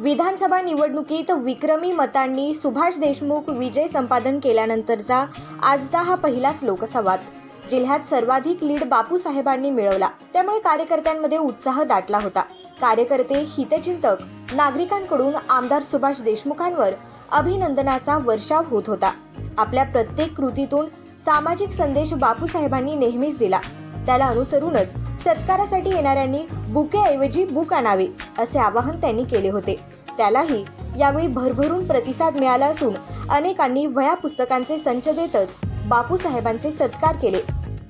विधानसभा निवडणुकीत विक्रमी मतांनी सुभाष देशमुख विजय संपादन केल्यानंतरचा आजचा हा पहिलाच लोकसंवाद. जिल्ह्यात सर्वाधिक लीड बापूसाहेबांनी मिळवला, त्यामुळे कार्यकर्त्यांमध्ये उत्साह दाटला होता. कार्यकर्ते, हितचिंतक, नागरिकांकडून आमदार सुभाष देशमुखांवर अभिनंदनाचा वर्षाव होत होता. आपल्या प्रत्येक कृतीतून सामाजिक संदेश बापूसाहेबांनी नेहमीच दिला. त्याला अनुसरूनच सत्कारासाठी येणाऱ्यांनी बुकेऐवजी बुक आणावे असे आवाहन त्यांनी केले होते. त्यालाही यावेळी भरभरून प्रतिसाद मिळाला असून अनेकांनी वह्या पुस्तकांचे संच देतच बापूसाहेबांचे सत्कार केले.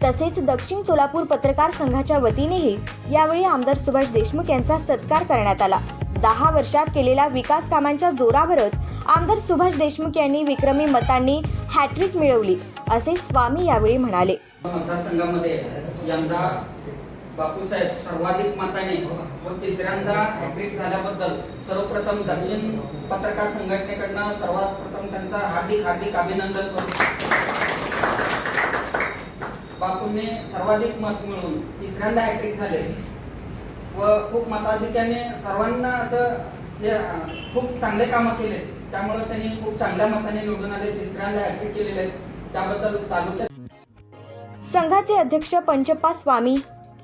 तसेच दक्षिण सोलापूर पत्रकार संघाच्या वतीनेही यावेळी आमदार सुभाष देशमुख यांचा सत्कार करण्यात आला. 10 वर्षात केलेल्या विकास कामांच्या जोरावरच आमदार सुभाष देशमुख यांनी विक्रमी मतांनी हॅट्रिक मिळवली असे स्वामी यावेळी म्हणाले. मतदारसंघामध्ये यंदा बापूसाहेब सर्वाधिक मताने व तिसऱ्यांदा हॅट्रिक झाल्याबद्दल सर्वप्रथम दक्षिण पत्रकार संघटनेकडून सर्वात प्रथम त्यांचा हार्दिक अभिनंदन करतो. बापूंनी सर्वाधिक मत मिळवून तिसऱ्यांदा हॅट्रिक झाले व खूप मताधिक्याने सर्वांना असं खूप चांगले कामं केले. त्यामुळे त्यांनी खूप चांगल्या मताने निवडून आले, तिसऱ्यांदा हॅट्रिक केलेले आहेत. त्याबद्दल तालुक्यात संघाचे अध्यक्ष पंचप्पा स्वामी,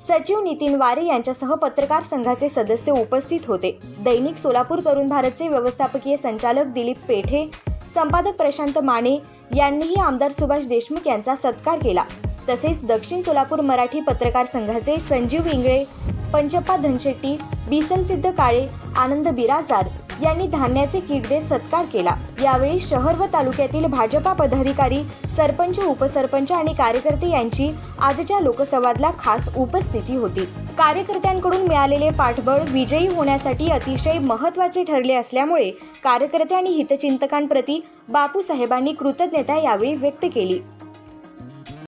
सचिव नितीन वारे यांच्यासह पत्रकार संघाचे सदस्य उपस्थित होते. दैनिक सोलापूर तरुण भारतचे व्यवस्थापकीय संचालक दिलीप पेठे, संपादक प्रशांत माने यांनीही आमदार सुभाष देशमुख यांचा सत्कार केला. तसेच दक्षिण सोलापूर मराठी पत्रकार संघाचे संजीव इंगळे, पंचप्पा धनशेट्टी, बिसलसिद्ध काळे, आनंद बिराजदार यांनी धान्याचे किट देत सत्कार केला. यावेळी शहर व तालुक्यातील भाजपा पदाधिकारी, सरपंच, उपसरपंच आणि कार्यकर्ते यांची आजच्या लोकसंवादला खास उपस्थिती होती. कार्यकर्त्यांकडून मिळालेले पाठबळ विजयी होण्यासाठी अतिशय महत्त्वाचे ठरले असल्यामुळे कार्यकर्ते आणि हितचिंतकांप्रती बापूसाहेबांनी कृतज्ञता यावेळी व्यक्त केली.